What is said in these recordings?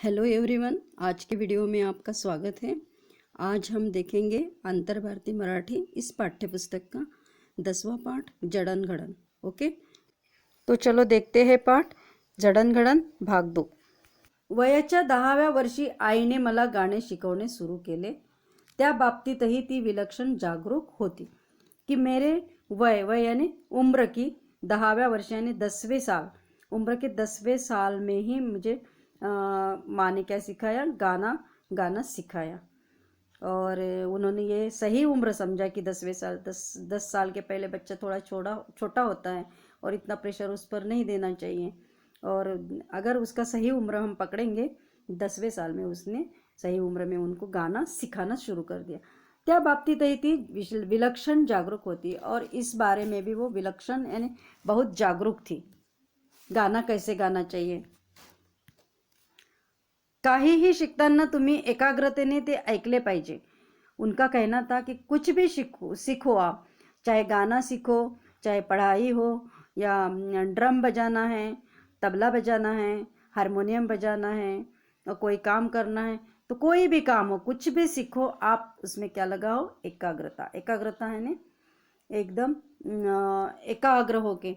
Hello everyone, आज के video में आपका स्वागत है। आज हम देखेंगे अंतर भारतीय मराठी इस पाठ्य पुस्तक का 10वां पाठ जडणघडण। ओके, तो चलो देखते हैं पाठ जडणघडण भाग 2। वयाच्या 10व्या वर्षी आईने मला गाणे शिकवणे सुरू केले। त्या बाबतीतही ती विलक्षण जागरूक होती कि मेरे वय यानी उम्र की 10व्या वर्ष यानी 10वें साल, उम्र के 10वें साल में ही मुझे माँ ने क्या सिखाया, गाना सिखाया। और उन्होंने ये सही उम्र समझा कि 10वें साल, 10 साल के पहले बच्चा थोड़ा छोटा होता है और इतना प्रेशर उस पर नहीं देना चाहिए। और अगर उसका सही उम्र हम पकड़ेंगे, 10वें साल में उसने सही उम्र में उनको गाना सिखाना शुरू कर दिया। त्या बाबतीतही ती विलक्षण जागरूक होती और इस बारे में भी वो विलक्षण यानी बहुत जागरूक थी, गाना कैसे गाना चाहिए। काहीही शिकताना तुम्ही एकाग्रतेने ते ऐकले पाहिजे। उनका कहना था कि कुछ भी सीखो आप, चाहे गाना सीखो, चाहे पढ़ाई हो, या ड्रम बजाना है, तबला बजाना है, हारमोनियम बजाना है, और कोई काम करना है, तो कोई भी काम हो, कुछ भी सीखो आप, उसमें क्या लगाओ, एकाग्रता। एकाग्रता है ना, एकदम एकाग्र होके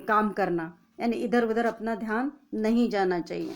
काम करना, यानी इधर उधर अपना ध्यान नहीं जाना चाहिए।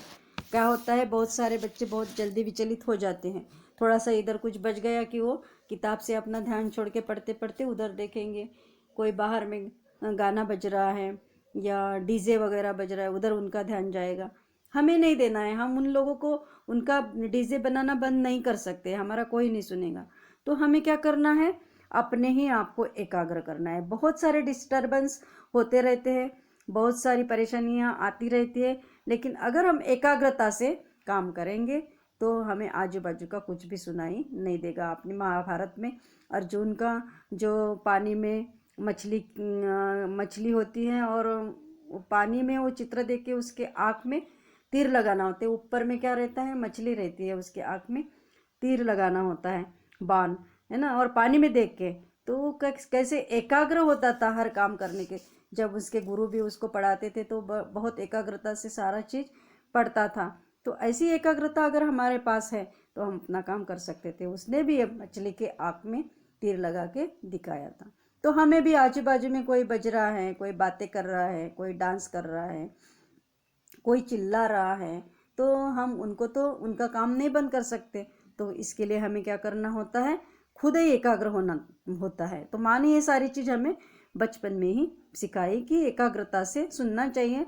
क्या होता है, बहुत सारे बच्चे बहुत जल्दी विचलित हो जाते हैं। थोड़ा सा इधर कुछ बच गया कि वो किताब से अपना ध्यान छोड़ के पढ़ते पढ़ते उधर देखेंगे, कोई बाहर में गाना बज रहा है या डीजे वगैरह बज रहा है, उधर उनका ध्यान जाएगा। हमें नहीं देना है, हम उन लोगों को उनका डीजे बनाना बंद नहीं कर सकते, हमारा कोई नहीं सुनेगा। तो हमें क्या करना है, अपने ही आप को एकाग्र करना है। बहुत सारे डिस्टर्बेंस होते रहते हैं, बहुत सारी परेशानियां आती रहती है, लेकिन अगर हम एकाग्रता से काम करेंगे तो हमें आजू बाजू का कुछ भी सुनाई नहीं देगा। अपनी महाभारत में अर्जुन का जो पानी में मछली होती है और पानी में वो चित्र देख के उसके आँख में तीर लगाना होता है। ऊपर में क्या रहता है, मछली रहती है, उसके आँख में तीर लगाना होता है, बाण है ना। और पानी में देख के तो कैसे एकाग्र होता था हर काम करने के। जब उसके गुरु भी उसको पढ़ाते थे तो बहुत एकाग्रता से सारा चीज़ पढ़ता था। तो ऐसी एकाग्रता अगर हमारे पास है तो हम अपना काम कर सकते थे। उसने भी मछली के आँख में तीर लगा के दिखाया था। तो हमें भी आजू बाजू में कोई बज रहा है, कोई बातें कर रहा है, कोई डांस कर रहा है, कोई चिल्ला रहा है, तो हम उनको तो उनका काम नहीं बंद कर सकते। तो इसके लिए हमें क्या करना होता है, खुद ही एकाग्र होना होता है। तो माँ ने ये सारी चीज़ हमें बचपन में ही सिखाई की एकाग्रता से सुनना चाहिए,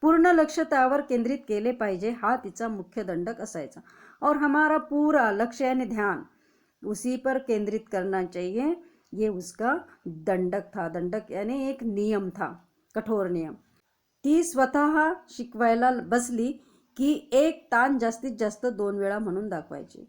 पूर्ण लक्ष त्यावर केंद्रित केले पाहिजे, हा तिचा मुख्य दंडक असायचा। और हमारा पूरा लक्ष्य यानी ध्यान उसी पर केंद्रित करना चाहिए, ये उसका दंडक था। दंडक यानी एक नियम था, कठोर नियम। ती स्वतः शिकवायला बसली की एक तान जास्तीत जास्त 2 वेळा म्हणून दाखवायची।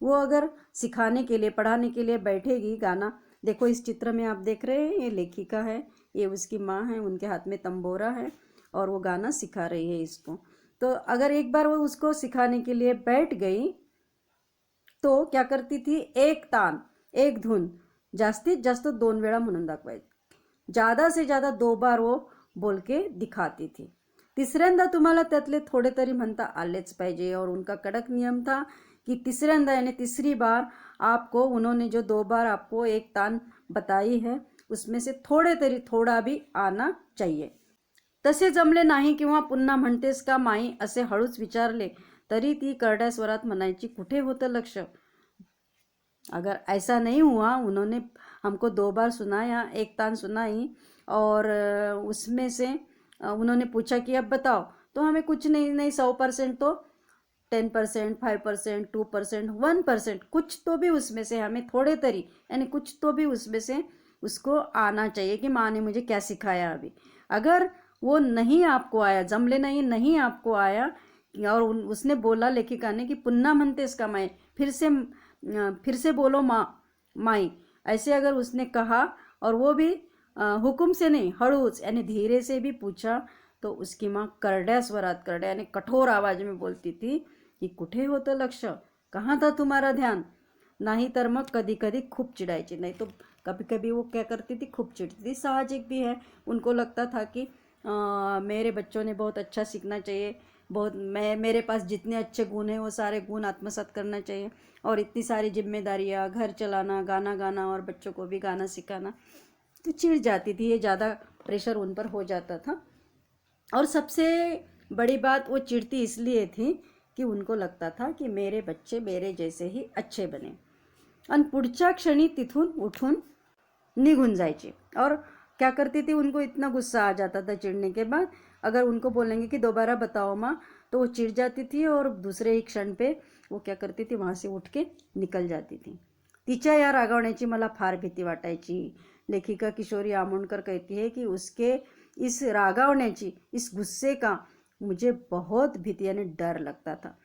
वो अगर सिखाने के लिए, पढ़ाने के लिए बैठेगी गाना, देखो इस चित्र में आप देख रहे हैं, ये लेखिका है, ये उसकी माँ है, उनके हाथ में तंबोरा है और वो गाना सिखा रही है इसको। तो अगर एक बार वो उसको सिखाने के लिए बैठ गई तो क्या करती थी, एक तान, एक धुन जास्तीत जास्त 2 वेळा म्हणून दाखवायची। ज़्यादा से ज़्यादा 2 बार वो बोल के दिखाती थी। तिसऱ्यांदा तुम्हाला त्यातले थोडे तरी म्हणता आलेच पाहिजे। और उनका कड़क नियम था कि तिसऱ्यांदा यानी तीसरी बार आपको, उन्होंने जो 2 बार आपको एक तान बताई है उसमें से थोड़े तरी थोड़ा भी आना चाहिए। तसे जमले नाही किंवा पुन्हा म्हणतेस का माई असे हळूच विचारले तरी ती करड्या स्वरात म्हणायची, कुठे होतं लक्ष। अगर ऐसा नहीं हुआ, उन्होंने हमको 2 बार सुनाया, एक तान सुनाई और उसमें से उन्होंने पूछा कि अब बताओ, तो हमें कुछ नहीं 100% तो 10%, 5%, 2%, 1%, कुछ तो भी उसमें से हमें थोड़े तरी यानी कुछ तो भी उसमें से उसको आना चाहिए कि माँ ने मुझे क्या सिखाया अभी। अगर वो नहीं आपको आया, जमले नहीं आपको आया, और उसने बोला लेखिका ने कि पुन्हा म्हणतेस का माई, फिर से बोलो माई, ऐसे अगर उसने कहा और वो भी हुक्म से नहीं, हड़ूच यानी धीरे से भी पूछा, तो उसकी माँ करड्या स्वरात, करड्या यानी कठोर आवाज में बोलती थी कि कुठे होतं लक्ष, कहाँ था तुम्हारा ध्यान। नहीं तर मग कभी कभी खूब चिढ़ाई, नहीं तो कभी कभी वो क्या करती थी, खूब चिढ़ती थी। साहजिक भी है, उनको लगता था कि मेरे बच्चों ने बहुत अच्छा सीखना चाहिए, बहुत मेरे पास जितने अच्छे गुण हैं वो सारे गुण आत्मसात करना चाहिए, और इतनी सारी जिम्मेदारियाँ, घर चलाना, गाना गाना और बच्चों को भी गाना सिखाना, तो चिढ़ जाती थी, ये ज़्यादा प्रेशर उन पर हो जाता था। और सबसे बड़ी बात, वो चिढ़ती इसलिए थी कि उनको लगता था की मेरे बच्चे मेरे जैसे ही अच्छे बने, आणि पुढच्या क्षणी तिथून उठून निघून जायचे। और क्या करती थी, उनको इतना गुस्सा आ जाता था चिढ़ने के बाद, अगर उनको बोलेंगे कि दोबारा बताओ माँ, तो वो चिढ़ जाती थी और दूसरे ही क्षण पे वो क्या करती थी, वहाँ से उठ के निकल जाती थी। तिच्या या रागावण्याची मला फार भीती वाटायची। लेखिका किशोरी आमोणकर कहती है कि उसके इस रागावण्याची, इस गुस्से का मुझे बहुत भीती यानी डर लगता था।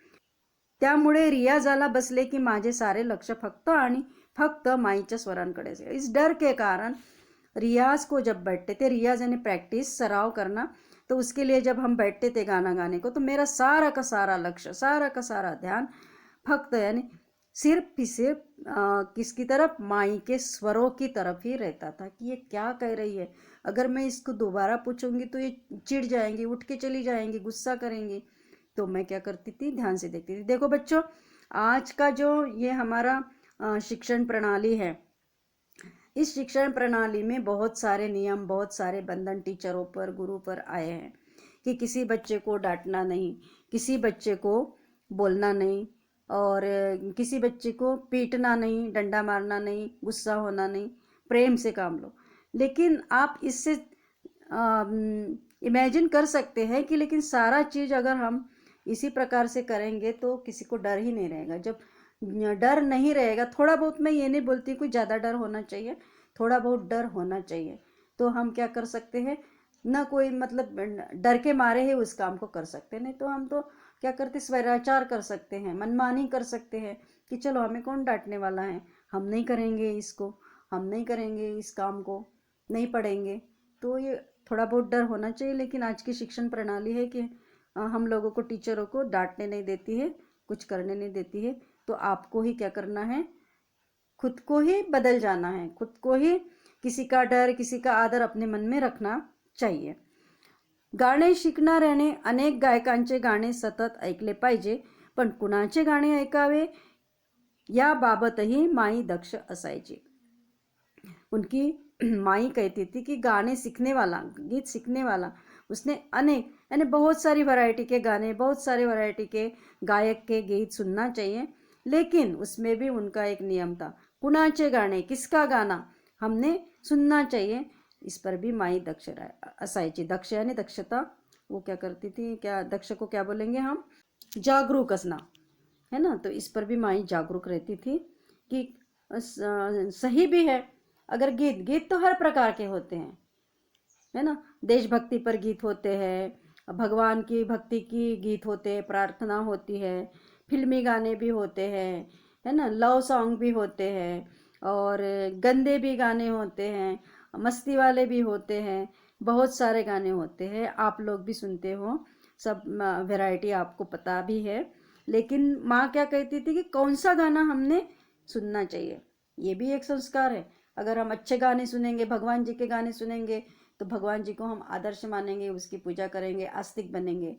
त्यामुळे रियाजाला बसले की माझे सारे लक्ष फक्त आणि फक्त माईच्या स्वरांकडे। इस डर के कारण रियाज को जब बैठते थे, रियाज यानी प्रैक्टिस, सराव करना, तो उसके लिए जब हम बैठते थे गाना गाने को, तो मेरा सारा का सारा लक्ष्य, सारा का सारा ध्यान फक्त यानी सिर्फ ही सिर्फ किसकी तरफ, माई के स्वरों की तरफ ही रहता था कि ये क्या कह रही है। अगर मैं इसको दोबारा पूछूंगी तो ये चिढ़ जाएंगी, उठ के चली जाएंगी, गुस्सा करेंगी। तो मैं क्या करती थी, ध्यान से देखती थी। देखो बच्चों, आज का जो ये हमारा शिक्षण प्रणाली है, इस शिक्षण प्रणाली में बहुत सारे नियम, बहुत सारे बंधन टीचरों पर, गुरु पर आए हैं कि किसी बच्चे को डांटना नहीं, किसी बच्चे को बोलना नहीं, और किसी बच्चे को पीटना नहीं, डंडा मारना नहीं, गुस्सा होना नहीं, प्रेम से काम लो। लेकिन आप इससे इमेजिन कर सकते हैं कि लेकिन सारा चीज़ अगर हम इसी प्रकार से करेंगे तो किसी को डर ही नहीं रहेगा। जब डर नहीं रहेगा, थोड़ा बहुत, मैं ये नहीं बोलती कोई ज़्यादा डर होना चाहिए, थोड़ा बहुत डर होना चाहिए, तो हम क्या कर सकते हैं ना, कोई मतलब डर के मारे ही उस काम को कर सकते हैं। नहीं तो हम तो क्या करते, स्वैराचार कर सकते हैं, मनमानी कर सकते हैं कि चलो हमें कौन डांटने वाला है, हम नहीं करेंगे इसको, हम नहीं करेंगे इस काम को, नहीं पढ़ेंगे। तो ये थोड़ा बहुत डर होना चाहिए। लेकिन आज की शिक्षण प्रणाली है कि हम लोगों को, टीचरों को डांटने नहीं देती है, कुछ करने नहीं देती है। तो आपको ही क्या करना है, खुद को ही बदल जाना है, खुद को ही किसी का डर, किसी का आदर अपने मन में रखना चाहिए। गाणे शिकणाऱ्याने अनेक गायकांचे गाणे सतत ऐकले पाहिजे, पण कुणाचे गाणे ऐकावे याबाबतही माई दक्ष असायची। उनकी माई कहती थी कि गाने सीखने वाला, गीत सीखने वाला, उसने अनेक यानी बहुत सारी वैरायटी के गाने, बहुत सारे वैरायटी के गायक के गीत सुनना चाहिए। लेकिन उसमें भी उनका एक नियम था, कुणाचे गाणे, किसका गाना हमने सुनना चाहिए, इस पर भी माई दक्ष असायची। दक्ष यानी दक्षता, वो क्या करती थी, क्या दक्ष को क्या बोलेंगे हम, जागरूक असना, है ना। तो इस पर भी माई जागरूक रहती थी कि सही भी है। अगर गीत तो हर प्रकार के होते हैं, है ना। देशभक्ति पर गीत होते हैं, भगवान की भक्ति की गीत होते हैं, प्रार्थना होती है, फिल्मी गाने भी होते हैं, है ना, लव सॉन्ग भी होते हैं, और गंदे भी गाने होते हैं, मस्ती वाले भी होते हैं, बहुत सारे गाने होते हैं। आप लोग भी सुनते हो, सब वैरायटी आपको पता भी है। लेकिन माँ क्या कहती थी कि कौन सा गाना हमने सुनना चाहिए, ये भी एक संस्कार है। अगर हम अच्छे गाने सुनेंगे, भगवान जी के गाने सुनेंगे, तो भगवान जी को हम आदर्श मानेंगे, उसकी पूजा करेंगे, आस्तिक बनेंगे,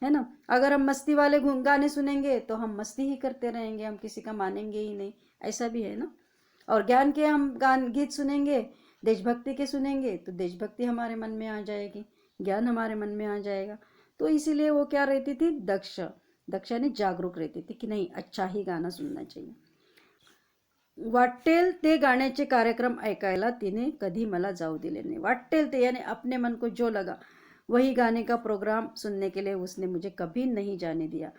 है ना। अगर हम मस्ती वाले गाने सुनेंगे तो हम मस्ती ही करते रहेंगे, हम किसी का मानेंगे ही नहीं, ऐसा भी है ना। और ज्ञान के हम गीत सुनेंगे, देशभक्ति के सुनेंगे, तो देशभक्ति हमारे मन में आ जाएगी, ज्ञान हमारे मन में आ जाएगा। तो इसीलिए वो क्या रहती थी, दक्ष यानी जागरूक रहती थी कि नहीं, अच्छा ही गाना सुनना चाहिए। वाटेल ते गाण्याचे कार्यक्रम ऐकायला तिने कधी मला जाऊ दिले नहीं। वाटेल ते यानी अपने मन को जो लगा वही गाने का प्रोग्राम सुनने के लिए उसने मुझे कभी नहीं जाने दिया।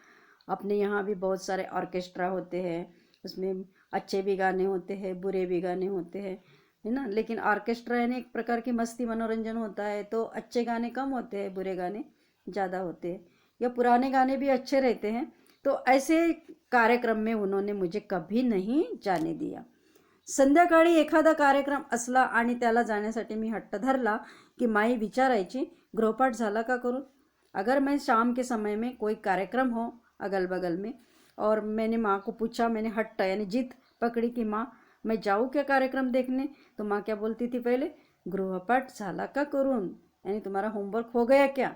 अपने यहाँ भी बहुत सारे ऑर्केस्ट्रा होते हैं, उसमें अच्छे भी गाने होते हैं, बुरे भी गाने होते हैं, है ना। लेकिन ऑर्केस्ट्रा यानी एक प्रकार की मस्ती, मनोरंजन होता है, तो अच्छे गाने कम होते हैं, बुरे गाने ज़्यादा होते हैं, या पुराने गाने भी अच्छे रहते हैं। तो ऐसे कार्यक्रम में उन्होंने मुझे कभी नहीं जाने दिया। संध्याकाळी एखादा कार्यक्रम असला आणि त्याला जाण्यासाठी मी हट्ट धरला कि माई विचारायची, गृहपाठ झाला का करून। अगर मैं शाम के समय में कोई कार्यक्रम हो अगल बगल में और मैंने माँ को पूछा, मैंने हट्ट यानी जिद पकड़ी कि माँ मैं जाऊँ क्या कार्यक्रम देखने, तो माँ क्या बोलती थी पहले, गृहपाठ झाला का करून, यानी तुम्हारा होमवर्क हो गया क्या।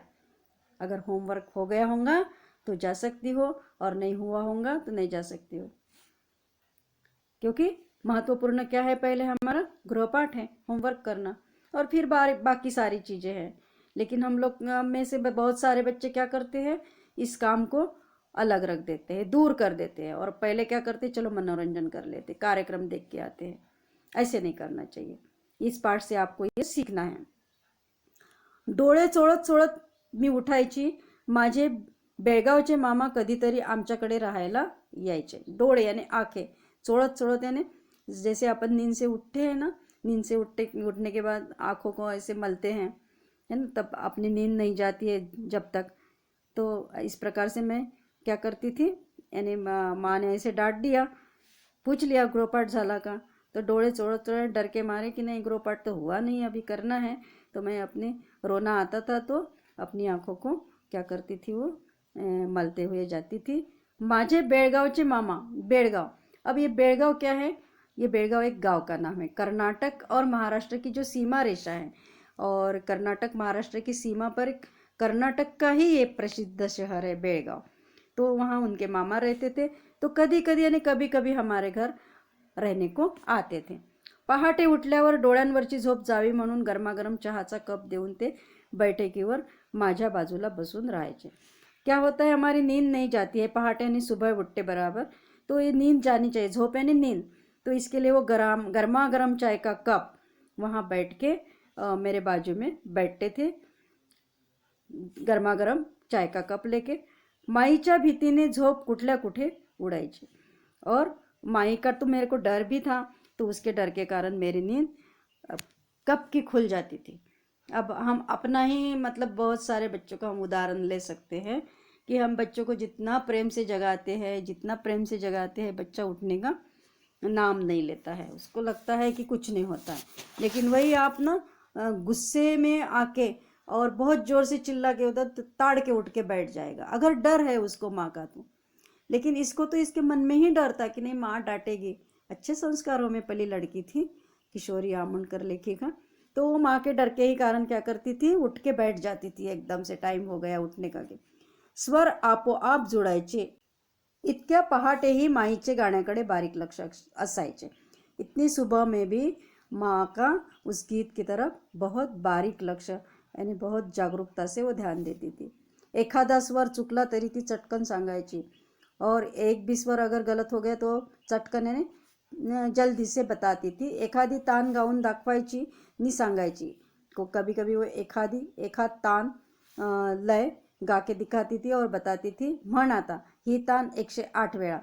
अगर होमवर्क हो गया होगा तो जा सकती हो, और नहीं हुआ होगा तो नहीं जा सकती हो, क्योंकि महत्वपूर्ण क्या है, पहले हमारा गृहपाठ है, होमवर्क करना, और फिर बाकी सारी चीज़ें हैं। लेकिन हम लोग में से बहुत सारे बच्चे क्या करते हैं, इस काम को अलग रख देते हैं, दूर कर देते हैं, और पहले क्या करते हैं, चलो मनोरंजन कर लेते, कार्यक्रम देख के आते हैं। ऐसे नहीं करना चाहिए। इस पाठ से आपको ये सीखना है। डोळे चोळत चोळत मी उठायची, माझे बेळगावचे मामा कधीतरी आमच्याकडे राहायला यायचे। डोळे यानी आंखें, चोळत चोळत यानी जैसे अपन नींद से उठते हैं ना, नींद से उठने के बाद आँखों को ऐसे मलते हैं, है ना, तब अपनी नींद नहीं जाती है जब तक। तो इस प्रकार से मैं क्या करती थी, यानी माँ ने ऐसे डांट दिया, पूछ लिया गृहपाठ झाला का, तो डोळे चोळत चोळत डर के मारे कि नहीं गृहपाठ तो हुआ नहीं, अभी करना है, तो मैं अपने रोना आता था तो अपनी आँखों को क्या करती थी, वो मलते हुए जाती थी। माझे बेळगावचे मामा, बेळगाव, अब ये बेळगाव क्या है, ये बेळगाव एक गांव का नाम है। कर्नाटक और महाराष्ट्र की जो सीमा रेखा है, और कर्नाटक महाराष्ट्र की सीमा पर कर्नाटक का ही ये प्रसिद्ध शहर है बेळगाव। तो वहाँ उनके मामा रहते थे, तो कधी कधी यानी कभी कभी हमारे घर रहने को आते थे। पहाटे उठल्यावर डोळ्यांवरची झोप जावी म्हणून गरमागरम चहाचा कप देऊन ते बैठकीवर माझ्या बाजूला बसून राहायचे। क्या होता है, हमारी नींद नहीं जाती है, पहाटे यानी सुबह उठते बराबर, तो ये नींद जानी चाहिए, झोप यानी नींद, तो इसके लिए वो गर्मा गर्म चाय का कप वहाँ बैठ के मेरे बाजू में बैठते थे, गरमागरम चाय का कप लेके। माईच्या भीतीने झोप कुठल्या कुठे उड़ायची, और माई का तो मेरे को डर भी था, तो उसके डर के कारण मेरी नींद कब की खुल जाती थी। अब हम अपना ही मतलब बहुत सारे बच्चों का हम उदाहरण ले सकते हैं कि हम बच्चों को जितना प्रेम से जगाते हैं, जितना प्रेम से जगाते हैं, बच्चा उठने का नाम नहीं लेता है, उसको लगता है कि कुछ नहीं होता है। लेकिन वही आप ना गुस्से में आके और बहुत ज़ोर से चिल्ला के उधर ताड़ के उठ के बैठ जाएगा, अगर डर है उसको माँ का तो। लेकिन इसको तो इसके मन में ही डर था कि नहीं माँ डांटेगी। अच्छे संस्कारों में पली लड़की थी, किशोरी आमोणकर लेखिका, तो वो माँ के डर के ही कारण क्या करती थी, उठ के बैठ जाती थी, एकदम से टाइम हो गया उठने का कि स्वर आपोआप जुळायचे। इतक्या पहाटेही माईचे गाण्याकडे बारीक लक्ष असायचे। इतनी सुबह में भी माँ का उस गीत की तरफ बहुत बारीक लक्ष, यानी बहुत जागरूकता से वो ध्यान देती थी। एखादा स्वर चुकला तरी ती चटकन सांगायची, और एक भी स्वर अगर गलत हो गया तो चटकन यानी जल्दी से बताती थी। एखादी तान गाऊन दाखवायची नि सांगायची, को कभी कभी वो एखाद तान लय गा के दिखाती थी और बताती थी, म्हण आता ही तान 108 वेळा।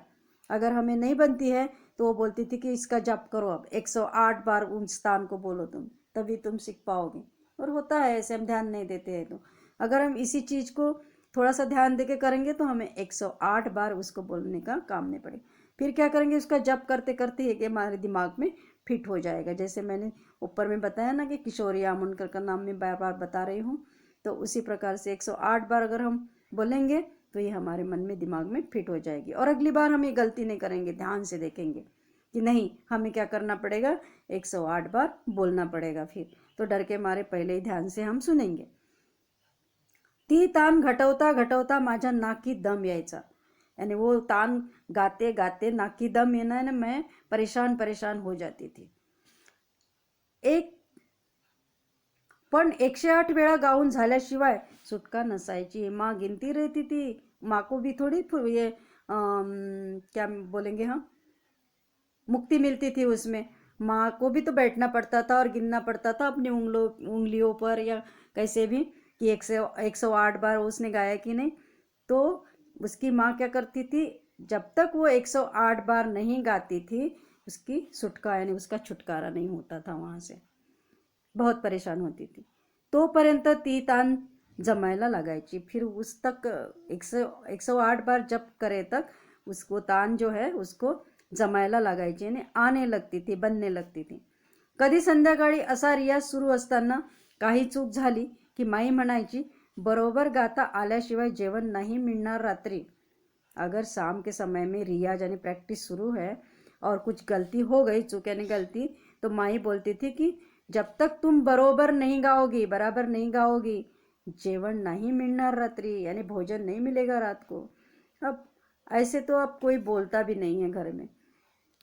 अगर हमें नहीं बनती है तो वो बोलती थी कि इसका जप करो, अब 108 बार उस तान को बोलो तुम, तभी तुम सीख पाओगे। और होता है ऐसे, हम ध्यान नहीं देते हैं। तो अगर हम इसी चीज़ को थोड़ा सा ध्यान देके करेंगे तो हमें 108 बार उसको बोलने का काम नहीं पड़ेगा। फिर क्या करेंगे, उसका जप करते करते ये कि हमारे दिमाग में फिट हो जाएगा। जैसे मैंने ऊपर में बताया ना कि किशोरी आमोणकर का नाम मैं बार बार बता रही हूँ, तो उसी प्रकार से 108 बार अगर हम बोलेंगे तो ये हमारे मन में, दिमाग में फिट हो जाएगी। और अगली बार हम ये गलती नहीं करेंगे, ध्यान से देखेंगे कि नहीं हमें क्या करना पड़ेगा, 108 बार बोलना पड़ेगा। फिर तो डर के मारे पहले ही ध्यान से हम सुनेंगे। ती तान घटवता घटवता माझ्या नाकी दम यायचा, यानी वो तान गाते गाते नाकी दम येना ना, मैं परेशान हो जाती थी। पण 108 वेळा गाऊन झाल्याशिवाय सुटका नसायची। माँ गिनती रहती थी, माँ को भी थोड़ी ये क्या बोलेंगे हम, मुक्ति मिलती थी उसमें। माँ को भी तो बैठना पड़ता था और गिनना पड़ता था अपनी उंगलियों पर या कैसे भी, कि 108 बार उसने गाया कि नहीं। तो उसकी माँ क्या करती थी, जब तक वो 108 बार नहीं गाती थी, उसकी सुटका यानी उसका छुटकारा नहीं होता था वहाँ से, बहुत परेशान होती थी। तोपर्यंत ती तान जमायला लगायची। फिर उस तक 108 बार जप करे तक उसको तान जो है उसको जमायला लागायची, यानी आने लगती थी, बनने लगती थी। कधी संध्याकाळी असा रियाज सुरू असताना काही चूक झाली की माई म्हणायची, बरोबर गाता आल्याशिवाय जेवण नहीं मिलणार रात्रि। अगर शाम के समय में रियाज यानी प्रैक्टिस शुरू है और कुछ गलती हो गई, चूक यानी गलती, तो माई बोलती थी कि जब तक तुम बराबर नहीं गाओगी जेवण नहीं मिलना रात्रि, यानी भोजन नहीं मिलेगा रात को। अब ऐसे तो अब कोई बोलता भी नहीं है घर में,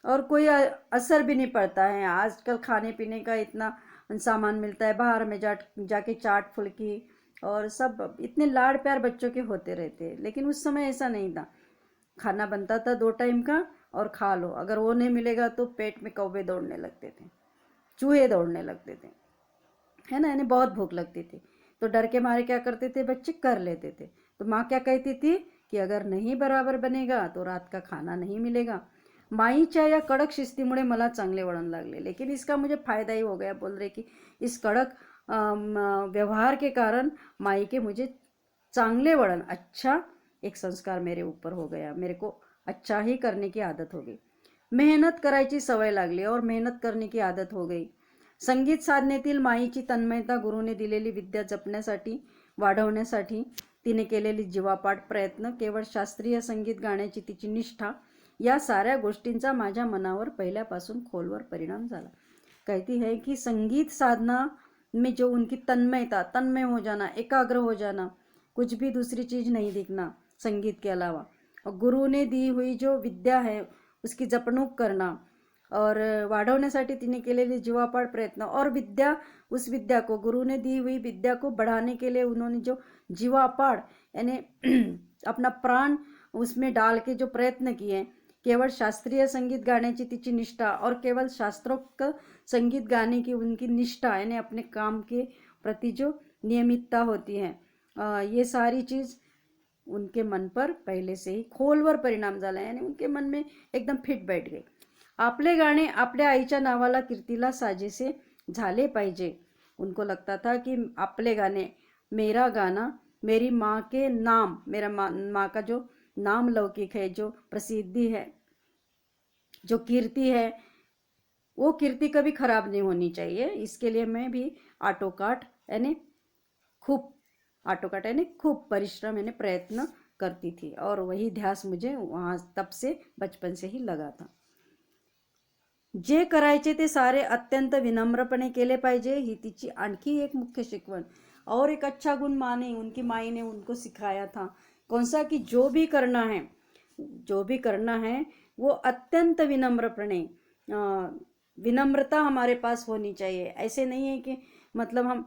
और कोई असर भी नहीं पड़ता है। आजकल खाने पीने का इतना सामान मिलता है, बाहर में जाके चाट फुल्की और सब इतने लाड़ प्यार बच्चों के होते रहते हैं। लेकिन उस समय ऐसा नहीं था, खाना बनता था 2 टाइम का और खा लो। अगर वो नहीं मिलेगा तो पेट में कौवे दौड़ने लगते थे, चूहे दौड़ने लगते थे, है ना, यानी बहुत भूख लगती थी। तो डर के मारे क्या करते थे बच्चे, कर लेते थे। तो माँ क्या कहती थी की अगर नहीं बराबर बनेगा तो रात का खाना नहीं मिलेगा। माईच्या या कडक शिस्तीमुळे मला चांगले वळण लागले, लेकिन इसका मुझे फ़ायदा ही हो गया। बोल रहे कि इस कड़क व्यवहार के कारण माई के मुझे चांगले वळण, अच्छा एक संस्कार मेरे ऊपर हो गया। मेरे को अच्छा ही करने की आदत हो गई। मेहनत करायची सवय लागली और मेहनत करने की आदत हो गई। संगीत साधनेतील माईची तन्मयता, गुरुने दिलेली विद्या जपण्यासाठी, वाढवण्यासाठी तिने केलेली जीवापाड प्रयत्न, केवळ शास्त्रीय संगीत गाण्याची तिची निष्ठा, या साऱ्या गोष्टींचा माझ्या मनावर पहिल्यापासून खोलवर परिणाम झाला। कहती है कि संगीत साधना में जो उनकी तन्मयता, तन्मय हो जाना, एकाग्र हो जाना, कुछ भी दूसरी चीज़ नहीं दिखना संगीत के अलावा, और गुरु ने दी हुई जो विद्या है उसकी जपणूक करना, और वाढवण्यासाठी तिने केलेली जीवापाड प्रयत्न, और विद्या, उस विद्या को, गुरु ने दी हुई विद्या को बढ़ाने के लिए उन्होंने जो जीवापाड यानी अपना प्राण उसमें डाल के जो प्रयत्न किए, केवल शास्त्रीय संगीत गाण्याची तिची निष्ठा, और केवल शास्त्रोक्त संगीत गाने की उनकी निष्ठा, यानी अपने काम के प्रति जो नियमितता होती है, ये सारी चीज़ उनके मन पर पहले से ही खोलवर परिणाम झाला, यानी उनके मन में एकदम फिट बैठ गई। आपले गाणे आपल्या आईच्या नावाला कीर्तीला साजेसे झाले पाहिजे। उनको लगता था कि आपले गाने, मेरा गाना, मेरी माँ के नाम, मेरा माँ का जो नाम लौकिक है, जो प्रसिद्धि है, जो कीर्ति है, वो कीर्ति कभी खराब नहीं होनी चाहिए। इसके लिए मैं भी आटोकाट यानी खूब परिश्रम यानी प्रयत्न करती थी, और वही ध्यास मुझे वहाँ तब से बचपन से ही लगा था। जे करायचे ते सारे अत्यंत विनम्रपणे केले पाहिजे, ही तिची आणखी एक मुख्य शिकवण। और एक अच्छा गुण उनकी माई ने उनको सिखाया था, कौन सा, कि जो भी करना है वो अत्यंत विनम्रपणे, विनम्रता हमारे पास होनी चाहिए। ऐसे नहीं है कि मतलब हम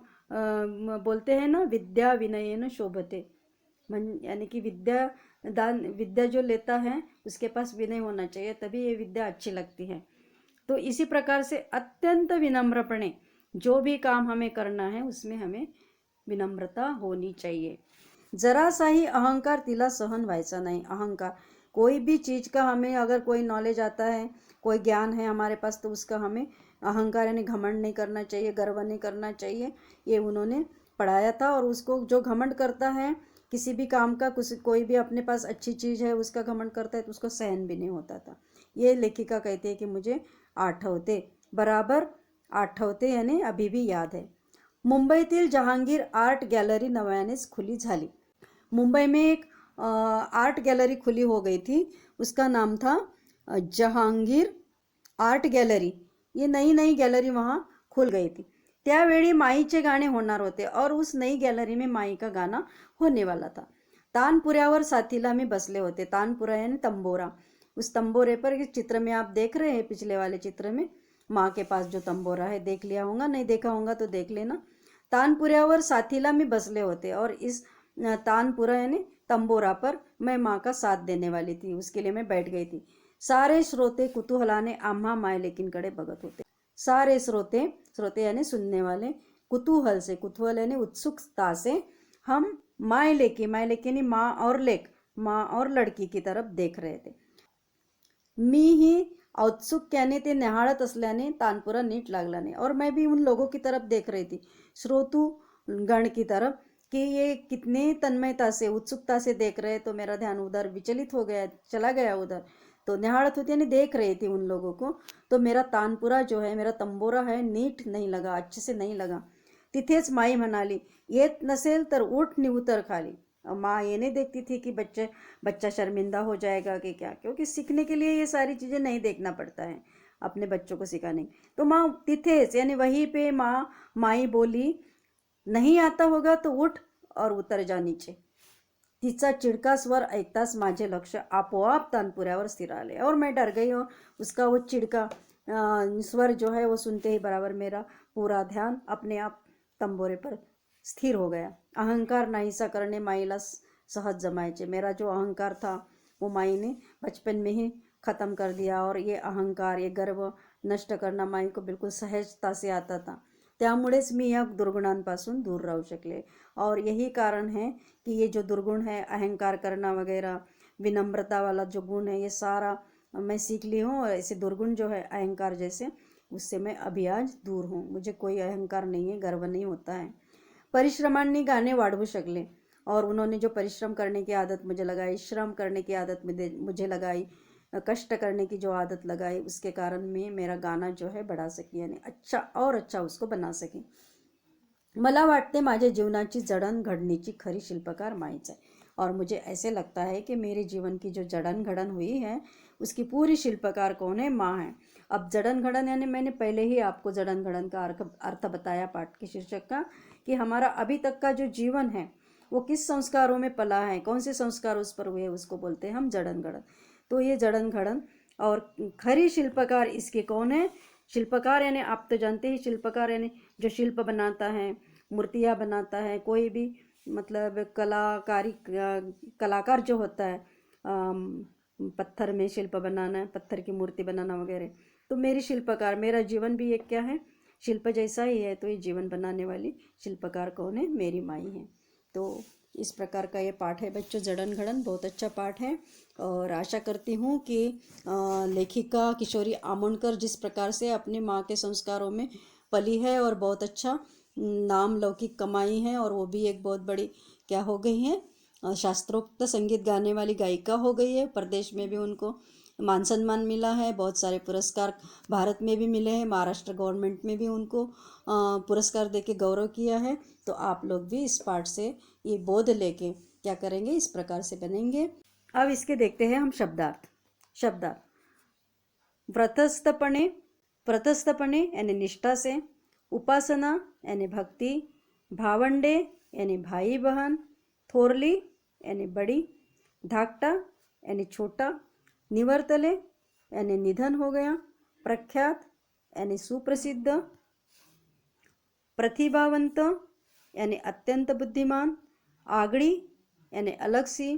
बोलते हैं ना, विद्या विनयेन शोभते, यानी कि विद्या जो लेता है उसके पास विनय होना चाहिए, तभी ये विद्या अच्छी लगती है। तो इसी प्रकार से अत्यंत विनम्रपणे जो भी काम हमें करना है उसमें हमें विनम्रता होनी चाहिए। जरा सा ही अहंकार तिला सहन व्हायचा नहीं। अहंकार, कोई भी चीज़ का हमें अगर कोई नॉलेज आता है, कोई ज्ञान है हमारे पास, तो उसका हमें अहंकार यानी घमंड नहीं करना चाहिए, गर्व नहीं करना चाहिए। ये उन्होंने पढ़ाया था। और उसको जो घमंड करता है किसी भी काम का, कोई भी अपने पास अच्छी चीज़ है उसका घमंड करता है तो उसको सहन भी नहीं होता था। ये लेखिका कहती है कि मुझे आठवते, बराबर आठवते, यानी अभी भी याद है। मुंबईतील जहांगीर आर्ट गॅलरी नव्यानेच खुली झाली। मुंबई में एक आर्ट गैलरी खुली हो गई थी, उसका नाम था जहांगीर आर्ट गैलरी। ये नई गैलरी वहाँ खुल गई थी। त्यावेळी माईचे गाणे होणार होते, और उस नई गैलरी में माई का गाना होने वाला था। तानपुऱ्यावर साथीला मी बसले होते। तानपुरा यानी तंबोरा। उस तंबोरे पर, इस चित्र में आप देख रहे हैं, पिछले वाले चित्र में माँ के पास जो तंबोरा है, देख लिया होगा, नहीं देखा होगा तो देख लेना। तानपुऱ्यावर साथीला मी बसले होते, और इस तानपुरा यानी तंबोरा पर मैं माँ का साथ देने वाली थी, उसके लिए मैं बैठ गई थी। सारे श्रोते कुतूहलाने आम्हा मायलेकींकडे बघत होते। सारे श्रोते यानी सुनने वाले, कुतूहल से, कुतूहल यानी उत्सुकता से, हम मायलेकी यानी माँ और लड़की की तरफ देख रहे थे। मी ही औत्सुक्याने ते निहाळत असल्याने तानपुरा नीट लागला नहीं, और मैं भी उन लोगों की तरफ देख रही थी, श्रोतु गण की तरफ, कि ये कितने तन्मयता से, उत्सुकता से देख रहे। तो मेरा ध्यान उधर विचलित हो गया, चला गया उधर। तो निहाळत होती यानी देख रही थी उन लोगों को। तो मेरा तानपुरा जो है, मेरा तंबोरा है, नीट नहीं लगा, अच्छे से नहीं लगा। तिथेच माई म्हणाली, येत नसेल तर उठ नि उतर खाली। माँ ये नहीं देखती थी कि बच्चा शर्मिंदा हो जाएगा कि क्या, क्योंकि सीखने के लिए ये सारी चीज़ें नहीं देखना पड़ता है अपने बच्चों को सिखाने। तो माँ तिथेच यानी वहीं पे माई बोली, नहीं आता होगा तो उठ और उतर जा नीचे. तिचा चिडका स्वर ऐकताच माझे लक्ष आपोआप तानपुऱ्यावर स्थिर आले और मैं डर गई और उसका वो चिड़का स्वर जो है वो सुनते ही बराबर मेरा पूरा ध्यान अपने आप तंबोरे पर स्थिर हो गया. अहंकार नाहीसा करणे माईला सहज जमायचे. मेरा जो अहंकार था वो माई ने बचपन में ही ख़त्म कर दिया और ये अहंकार, ये गर्व नष्ट करना माई को बिलकुल सहजता से आता था. त्यामुळेच मी या दुर्गुणांपासून दूर राहू शकले. और यही कारण है कि ये जो दुर्गुण है, अहंकार करना वगैरह, विनम्रता वाला जो गुण है, ये सारा मैं सीख ली हूँ. और ऐसे दुर्गुण जो है अहंकार जैसे, उससे मैं अभी आज दूर हूँ. मुझे कोई अहंकार नहीं है, गर्व नहीं होता है. परिश्रमांनी गाणे वाढवू शकले और उन्होंने जो परिश्रम करने की आदत मुझे लगाई, श्रम करने की आदत मुझे लगाई, कष्ट करने की जो आदत लगाई, उसके कारण मैं मेरा गाना जो है बढ़ा सकी, यानी अच्छा और अच्छा उसको बना सकी. मला वाटते माझ्या जीवनाची जडणघडणीची खरी शिल्पकार माईच आहे. और मुझे ऐसे लगता है कि मेरे जीवन की जो जड़न घड़न हुई है उसकी पूरी शिल्पकार कौन है? माँ है. अब जड़न घड़न यानी मैंने पहले ही आपको जड़न घड़न का अर्थ बताया पाठ के शीर्षक का, कि हमारा अभी तक का जो जीवन है वो किस संस्कारों में पला है, कौन से संस्कार उस पर हुए, उसको बोलते हैं हम जड़न घड़न. तो ये जड़न घड़न और खरी शिल्पकार इसके कौन है? शिल्पकार यानी आप तो जानते ही, शिल्पकार यानी जो शिल्प बनाता है, मूर्तियाँ बनाता है, कोई भी मतलब कलाकार जो होता है, पत्थर में शिल्प बनाना, पत्थर की मूर्ति बनाना वगैरह. तो मेरी शिल्पकार, मेरा जीवन भी एक क्या है, शिल्प जैसा ही है. तो ये जीवन बनाने वाली शिल्पकार कौन है? मेरी माई है. तो इस प्रकार का ये पाठ है बच्चों, जड़न घड़न. बहुत अच्छा पाठ है और आशा करती हूँ कि लेखिका किशोरी आमोणकर जिस प्रकार से अपनी माँ के संस्कारों में पली है और बहुत अच्छा नाम लौकिक कमाई है, और वो भी एक बहुत बड़ी क्या हो गई है, शास्त्रोक्त संगीत गाने वाली गायिका हो गई है. प्रदेश में भी उनको मान सम्मान मिला है, बहुत सारे पुरस्कार भारत में भी मिले हैं, महाराष्ट्र गवर्नमेंट में भी उनको पुरस्कार देके गौरव किया है. तो आप लोग भी इस पाठ से ये बोध लेके क्या करेंगे, इस प्रकार से बनेंगे. अब इसके देखते हैं हम शब्दार्थ. शब्दार्थ: व्रतस्थपणे यानी निष्ठा से, उपासना यानी भक्ति, भावंडे यानी भाई बहन, थोरली यानी बड़ी, धाकटा यानी छोटा, निवर्तले यानी निधन हो गया, प्रख्यात यानी सुप्रसिद्ध, प्रतिभावंत यानी अत्यंत बुद्धिमान, आगड़ी यानी अलग सी,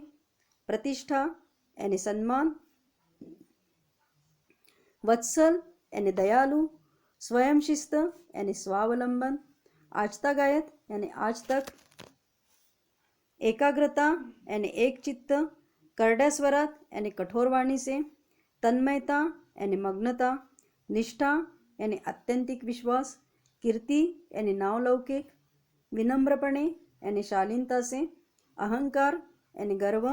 प्रतिष्ठा यानी सम्मान, वत्सल यानी दयालु, स्वयं शिस्त यानी स्वावलंबन, आजतागायत यानी आज तक, एकाग्रता यानी एक चित्त, करड्या स्वरात यानी कठोर वाणी से, तन्मयता यानी मग्नता, निष्ठा यानी आत्यंतिक विश्वास, कीर्ति यानी नावलौकिक, विनम्रपणे यानी शालीनता से, अहंकार यानी गर्व,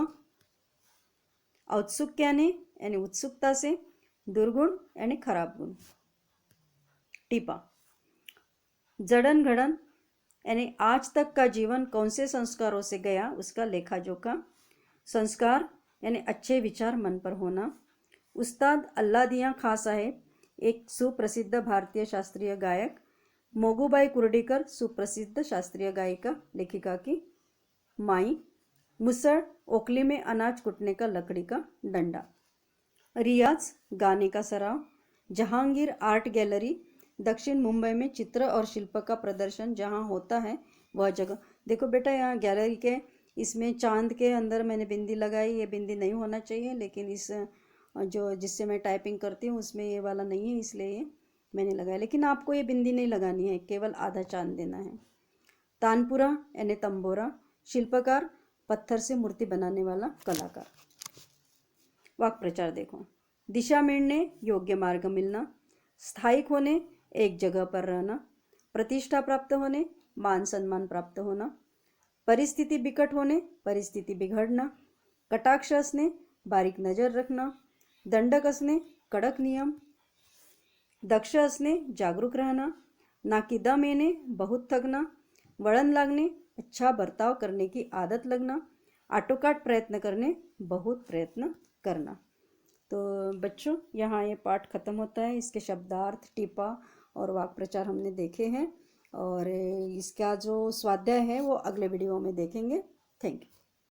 औत्सुक्याने यानी उत्सुकता से, दुर्गुण यानी खराब गुण. टीपा: जड़न घड़न यानी आज तक का जीवन कौन से संस्कारों से गया, उसका लेखा जोखा. संस्कार यानी अच्छे विचार मन पर होना. उस्ताद अल्लादिया खां साहेब एक सुप्रसिद्ध भारतीय शास्त्रीय गायक. मोगूबाई कुर्डीकर सुप्रसिद्ध शास्त्रीय गायिका, लेखिका की माई. मुसड़ ओखली में अनाज कुटने का लकड़ी का डंडा. रियाज गाने का सराव. जहांगीर आर्ट गैलरी दक्षिण मुंबई में चित्र और शिल्प का प्रदर्शन जहाँ होता है वह जगह. देखो बेटा, यहाँ गैलरी के इसमें चांद के अंदर मैंने बिंदी लगाई. ये बिंदी नहीं होना चाहिए, लेकिन इस जो जिससे मैं टाइपिंग करती हूँ उसमें ये वाला नहीं है, इसलिए ये मैंने लगाया. लेकिन आपको ये बिंदी नहीं लगानी है, केवल आधा चांद देना है. तानपुरा यानी तंबोरा. शिल्पकार पत्थर से मूर्ति बनाने वाला कलाकार. वाक् प्रचार देखो. दिशा मिलने, योग्य मार्ग मिलना. स्थायिक होने, एक जगह पर रहना. प्रतिष्ठा प्राप्त होने, मान सम्मान प्राप्त होना. परिस्थिति बिकट होने, परिस्थिति बिघडना. कटाक्ष असणे, बारीक नजर रखना. दंडक असणे, कडक नियम. दक्ष असणे, जागरूक रहना. नाकी दम येणे, बहुत थकना. वळण लागणे, अच्छा बर्ताव करने की आदत लगना. आटोकाट प्रयत्न करने, बहुत प्रयत्न करना. तो बच्चों, यहाँ ये पाठ खत्म होता है. इसके शब्दार्थ, टीपा और वाक् प्रचार हमने देखे हैं. और इसका जो स्वाध्याय है वो अगले वीडियो में देखेंगे। Thank you.